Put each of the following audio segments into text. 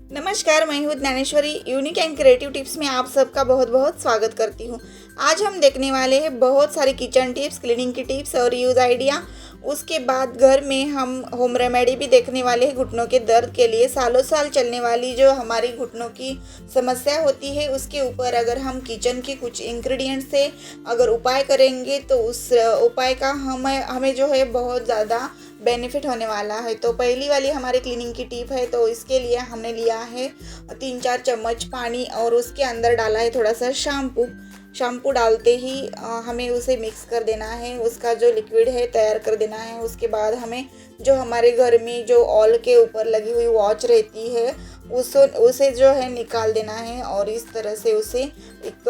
नमस्कार, मैं हूँ Dnyaneshwari. Unique and creative tips में आप सबका बहुत बहुत स्वागत करती हूँ। आज हम देखने वाले हैं बहुत सारे किचन टिप्स, क्लीनिंग की टिप्स और यूज़ आइडिया। उसके बाद घर में हम होम रेमेडी भी देखने वाले हैं घुटनों के दर्द के लिए। सालों साल चलने वाली जो हमारी घुटनों की समस्या होती है उसके ऊपर अगर हम किचन के कुछ इंग्रेडिएंट्स से अगर उपाय करेंगे तो उस उपाय का हमें जो है बहुत ज़्यादा बेनिफिट होने वाला है। तो पहली वाली हमारी क्लीनिंग की टिप है। तो इसके लिए हमने लिया है 3-4 चम्मच पानी और उसके अंदर डाला है थोड़ा सा शैम्पू डालते ही हमें उसे मिक्स कर देना है। उसका जो लिक्विड है तैयार कर देना है। उसके बाद हमें जो हमारे घर में जो ऑल के ऊपर लगी हुई वॉच रहती है उसे जो है निकाल देना है और इस तरह से उसे एक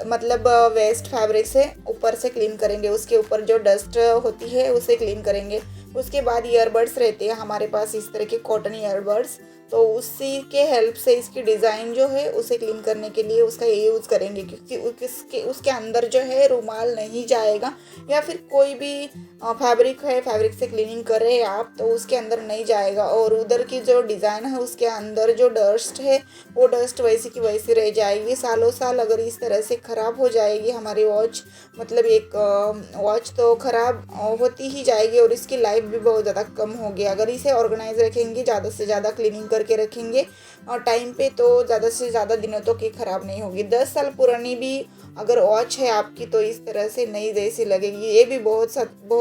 मतलब वेस्ट फैब्रिक से ऊपर से क्लीन करेंगे। उसके ऊपर जो डस्ट होती है उसे क्लीन करेंगे। उसके बाद ईयरबड्स रहते हैं हमारे पास, इस तरह के कॉटन ईयरबड्स, तो उसी के हेल्प से इसकी डिज़ाइन जो है उसे क्लीन करने के लिए उसका यूज़ करेंगे, क्योंकि उसके अंदर जो है रुमाल नहीं जाएगा या फिर कोई भी फैब्रिक से क्लीनिंग कर रहे हैं आप तो उसके अंदर नहीं जाएगा। और उधर की जो डिज़ाइन है उसके अंदर जो डस्ट है वो डस्ट वैसी की वैसी रह जाएगी। सालों साल अगर इस तरह से ख़राब हो जाएगी हमारी वॉच, मतलब एक वॉच तो ख़राब होती ही जाएगी और इसकी लाइफ भी बहुत ज़्यादा कम होगी। अगर इसे ऑर्गेनाइज रखेंगे, ज़्यादा से ज़्यादा क्लीनिंग करके रखेंगे और टाइम पे, तो ज़्यादा से ज़्यादा दिनों तक ये ख़राब नहीं होगी। 10 साल पुरानी भी अगर वॉच है आपकी तो इस तरह से नई जैसी लगेगी। ये भी बहुत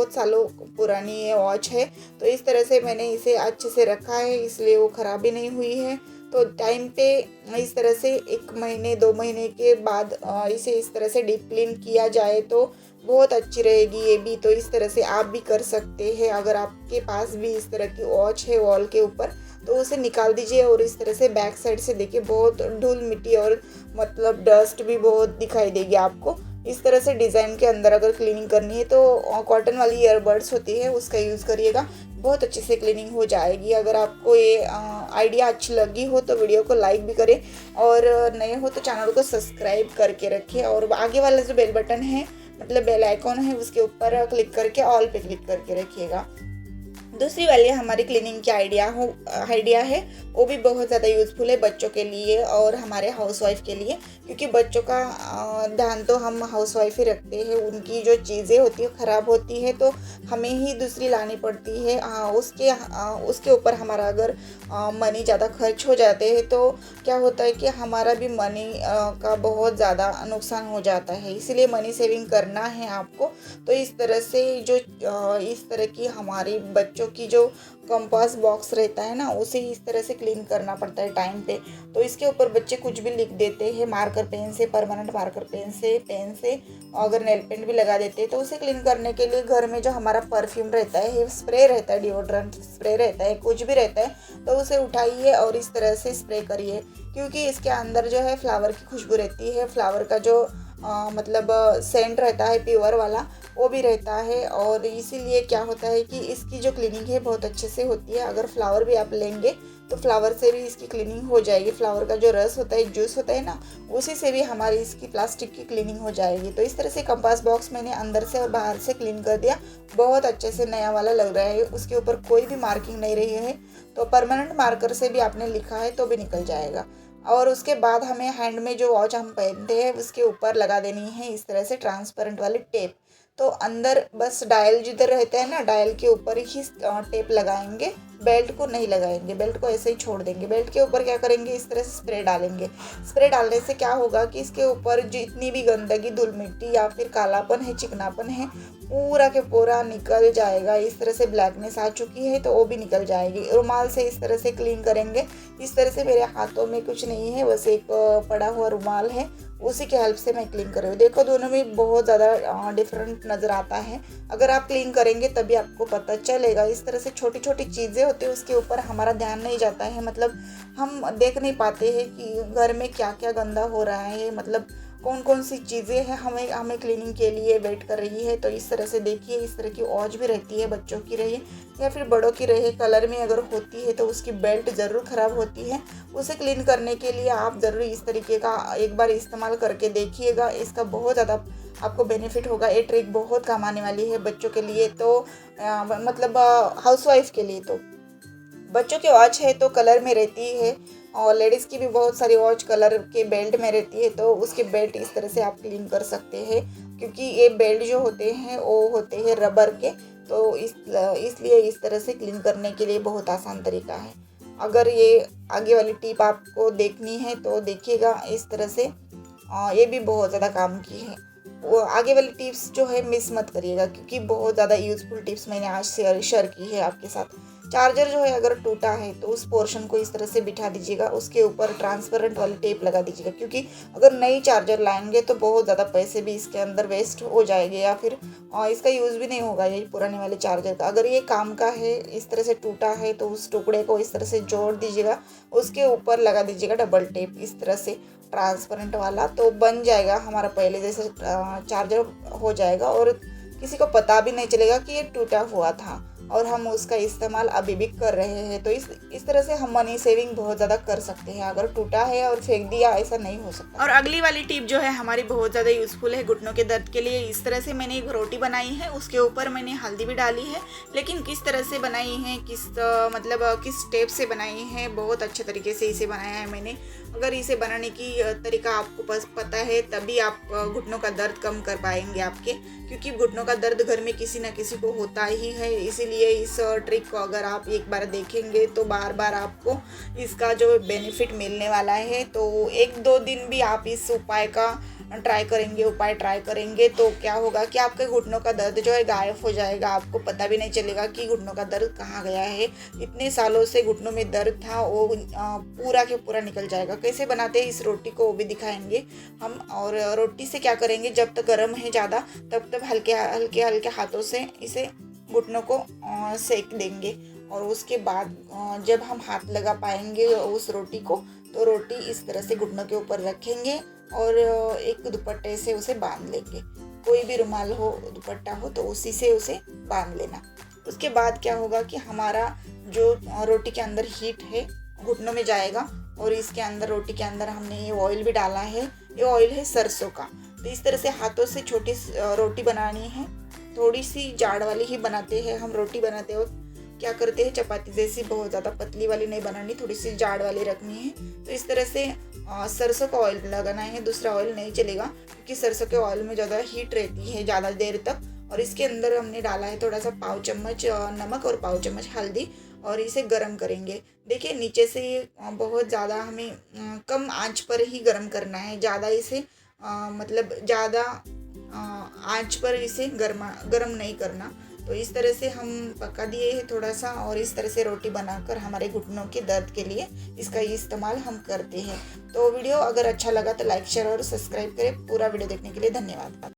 सालों पुरानी ये वॉच है, तो इस तरह से मैंने इसे अच्छे से रखा है इसलिए वो ख़राब भी नहीं हुई है। तो टाइम पे इस तरह से 1 महीने 2 महीने के बाद इसे इस तरह से डीप क्लीन किया जाए तो बहुत अच्छी रहेगी ये भी। तो इस तरह से आप भी कर सकते हैं। अगर आपके पास भी इस तरह की वॉच है वॉल के ऊपर तो उसे निकाल दीजिए और इस तरह से बैक साइड से देखिए बहुत धूल मिट्टी और मतलब डस्ट भी बहुत दिखाई देगी आपको। इस तरह से डिज़ाइन के अंदर अगर क्लीनिंग करनी है तो कॉटन वाली ईयरबड्स होती है उसका यूज़ करिएगा, बहुत अच्छे से क्लीनिंग हो जाएगी। अगर आपको ये आइडिया अच्छी लगी हो तो वीडियो को लाइक भी करें और नए हो तो चैनल को सब्सक्राइब करके रखें और आगे वाला जो बेल बटन है मतलब बेल आइकॉन है उसके ऊपर क्लिक करके ऑल पे क्लिक करके रखिएगा। दूसरी वाली हमारी क्लीनिंग की आइडिया है, वो भी बहुत ज़्यादा यूज़फुल है बच्चों के लिए और हमारे हाउसवाइफ के लिए, क्योंकि बच्चों का ध्यान तो हम हाउसवाइफ ही रखते हैं। उनकी जो चीज़ें होती है ख़राब होती है तो हमें ही दूसरी लानी पड़ती है। उसके ऊपर हमारा अगर मनी ज़्यादा खर्च हो जाते हैं तो क्या होता है कि हमारा भी मनी का बहुत ज़्यादा नुकसान हो जाता है। इसीलिए मनी सेविंग करना है आपको। तो इस तरह से जो इस तरह की हमारी बच्चों की जो कंपास बॉक्स रहता है ना उसे इस तरह से क्लीन करना पड़ता है टाइम पे। तो इसके ऊपर बच्चे कुछ भी लिख देते हैं मार्कर पेन से, परमानेंट मार्कर पेन से अगर नेल पेंट भी लगा देते हैं तो उसे क्लीन करने के लिए घर में जो हमारा परफ्यूम रहता है, स्प्रे रहता है, डिओड्रेंट स्प्रे रहता है, कुछ भी रहता है तो उसे उठाइए और इस तरह से स्प्रे करिए, क्योंकि इसके अंदर जो है फ्लावर की खुशबू रहती है। फ्लावर का जो मतलब सेंट रहता है प्योर वाला वो भी रहता है और इसीलिए क्या होता है कि इसकी जो क्लीनिंग है बहुत अच्छे से होती है। अगर फ्लावर भी आप लेंगे तो फ्लावर से भी इसकी क्लीनिंग हो जाएगी। फ्लावर का जो रस होता है, जूस होता है ना, उसी से भी हमारी इसकी प्लास्टिक की क्लीनिंग हो जाएगी। तो इस तरह से कंपास बॉक्स मैंने अंदर से और बाहर से क्लीन कर दिया, बहुत अच्छे से नया वाला लग रहा है। उसके ऊपर कोई भी मार्किंग नहीं रही है, तो परमानेंट मार्कर से भी आपने लिखा है तो भी निकल जाएगा। और उसके बाद हमें हैंड में जो वॉच हम पहनते हैं उसके ऊपर लगा देनी है इस तरह से ट्रांसपेरेंट वाली टेप। तो अंदर बस डायल जिधर रहता है ना, डायल के ऊपर ही टेप लगाएंगे, बेल्ट को नहीं लगाएंगे, बेल्ट को ऐसे ही छोड़ देंगे। बेल्ट के ऊपर क्या करेंगे, इस तरह से स्प्रे डालेंगे। स्प्रे डालने से क्या होगा कि इसके ऊपर जितनी भी गंदगी, धूल मिट्टी या फिर कालापन है, चिकनापन है, पूरा के पूरा निकल जाएगा। इस तरह से ब्लैकनेस आ चुकी है तो वो भी निकल जाएगी। रुमाल से इस तरह से क्लीन करेंगे। इस तरह से मेरे हाथों में कुछ नहीं है, बस एक पड़ा हुआ रुमाल है, उसी के हेल्प से मैं क्लीन कर रही हूँ। देखो दोनों में बहुत ज़्यादा डिफरेंट नज़र आता है। अगर आप क्लीन करेंगे तभी आपको पता चलेगा। इस तरह से छोटी छोटी चीज़ें होती है उसके ऊपर हमारा ध्यान नहीं जाता है, मतलब हम देख नहीं पाते हैं कि घर में क्या क्या गंदा हो रहा है, मतलब कौन कौन सी चीज़ें हैं हमें क्लीनिंग के लिए वेट कर रही है। तो इस तरह से देखिए, इस तरह की वॉच भी रहती है, बच्चों की रही या फिर बड़ों की रही, कलर में अगर होती है तो उसकी बेल्ट ज़रूर ख़राब होती है। उसे क्लीन करने के लिए आप ज़रूर इस तरीके का एक बार इस्तेमाल करके देखिएगा, इसका बहुत ज़्यादा आपको बेनिफिट होगा। ये ट्रिक बहुत काम आने वाली है बच्चों के लिए तो मतलब हाउसवाइफ के लिए तो बच्चों की वॉच है तो कलर में रहती है, और लेडीज़ की भी बहुत सारी वॉच कलर के बेल्ट में रहती है, तो उसके बेल्ट इस तरह से आप क्लीन कर सकते हैं। क्योंकि ये बेल्ट जो होते हैं वो होते हैं रबर के, तो इसलिए इस तरह से क्लीन करने के लिए बहुत आसान तरीका है। अगर ये आगे वाली टिप आपको देखनी है तो देखिएगा इस तरह से, ये भी बहुत ज़्यादा काम की है। वो आगे वाली टिप्स जो है मिस मत करिएगा, क्योंकि बहुत ज़्यादा यूज़फुल टिप्स मैंने आज शेयर की है आपके साथ। चार्जर जो है अगर टूटा है तो उस पोर्शन को इस तरह से बिठा दीजिएगा, उसके ऊपर ट्रांसपेरेंट वाली टेप लगा दीजिएगा, क्योंकि अगर नई चार्जर लाएंगे तो बहुत ज़्यादा पैसे भी इसके अंदर वेस्ट हो जाएंगे, या फिर इसका यूज़ भी नहीं होगा ये पुराने वाले चार्जर का। अगर ये काम का है, इस तरह से टूटा है, तो उस टुकड़े को इस तरह से जोड़ दीजिएगा, उसके ऊपर लगा दीजिएगा डबल टेप इस तरह से ट्रांसपेरेंट वाला, तो बन जाएगा हमारा पहले जैसे चार्जर हो जाएगा, और किसी को पता भी नहीं चलेगा कि ये टूटा हुआ था और हम उसका इस्तेमाल अभी भी कर रहे हैं। तो इस तरह से हम मनी सेविंग बहुत ज़्यादा कर सकते हैं। अगर टूटा है और फेंक दिया, ऐसा नहीं हो सकता। और अगली वाली टिप जो है हमारी बहुत ज़्यादा यूज़फुल है घुटनों के दर्द के लिए। इस तरह से मैंने एक रोटी बनाई है, उसके ऊपर मैंने हल्दी भी डाली है, लेकिन किस तरह से बनाई है, किस स्टेप से बनाई है, बहुत अच्छे तरीके से इसे बनाया है मैंने। अगर इसे बनाने की तरीका आपको पता है तभी आप घुटनों का दर्द कम कर पाएंगे आपके, क्योंकि घुटनों का दर्द घर में किसी न किसी को होता ही है। इसीलिए इस ट्रिक को अगर आप एक बार देखेंगे तो बार बार आपको इसका जो बेनिफिट मिलने वाला है। तो 1-2 दिन भी आप इस उपाय ट्राई करेंगे तो क्या होगा कि आपके घुटनों का दर्द जो है गायब हो जाएगा। आपको पता भी नहीं चलेगा कि घुटनों का दर्द कहाँ गया है। इतने सालों से घुटनों में दर्द था वो पूरा के पूरा निकल जाएगा। कैसे बनाते हैं इस रोटी को वो भी दिखाएंगे हम। और रोटी से क्या करेंगे, जब तक गर्म है ज़्यादा तब तक हल्के हल्के हाथों से इसे घुटनों को सेक देंगे, और उसके बाद जब हम हाथ लगा पाएंगे उस रोटी को, तो रोटी इस तरह से घुटनों के ऊपर रखेंगे और एक दुपट्टे से उसे बांध लेंगे। कोई भी रुमाल हो, दुपट्टा हो, तो उसी से उसे बांध लेना। उसके बाद क्या होगा कि हमारा जो रोटी के अंदर हीट है घुटनों में जाएगा, और इसके अंदर रोटी के अंदर हमने ये ऑयल भी डाला है। ये ऑयल है सरसों का। तो इस तरह से हाथों से छोटी रोटी बनानी है। थोड़ी सी जाड़ वाली ही बनाते हैं हम रोटी बनाते वक्त। क्या करते हैं, चपाती जैसी बहुत ज़्यादा पतली वाली नहीं बनानी, थोड़ी सी जाड़ वाली रखनी है। तो इस तरह से सरसों का ऑयल लगाना है, दूसरा ऑयल नहीं चलेगा, क्योंकि सरसों के ऑयल में ज़्यादा हीट रहती है ज़्यादा देर तक। और इसके अंदर हमने डाला है थोड़ा सा पाव चम्मच नमक और पाव चम्मच हल्दी, और इसे गर्म करेंगे। देखिए नीचे से ये बहुत ज़्यादा हमें कम आंच पर ही गर्म करना है। ज़्यादा इसे ज़्यादा आंच पर इसे गर्म नहीं करना। तो इस तरह से हम पका दिए हैं थोड़ा सा, और इस तरह से रोटी बनाकर हमारे घुटनों के दर्द के लिए इसका इस्तेमाल हम करते हैं। तो वीडियो अगर अच्छा लगा तो लाइक शेयर और सब्सक्राइब करें। पूरा वीडियो देखने के लिए धन्यवाद।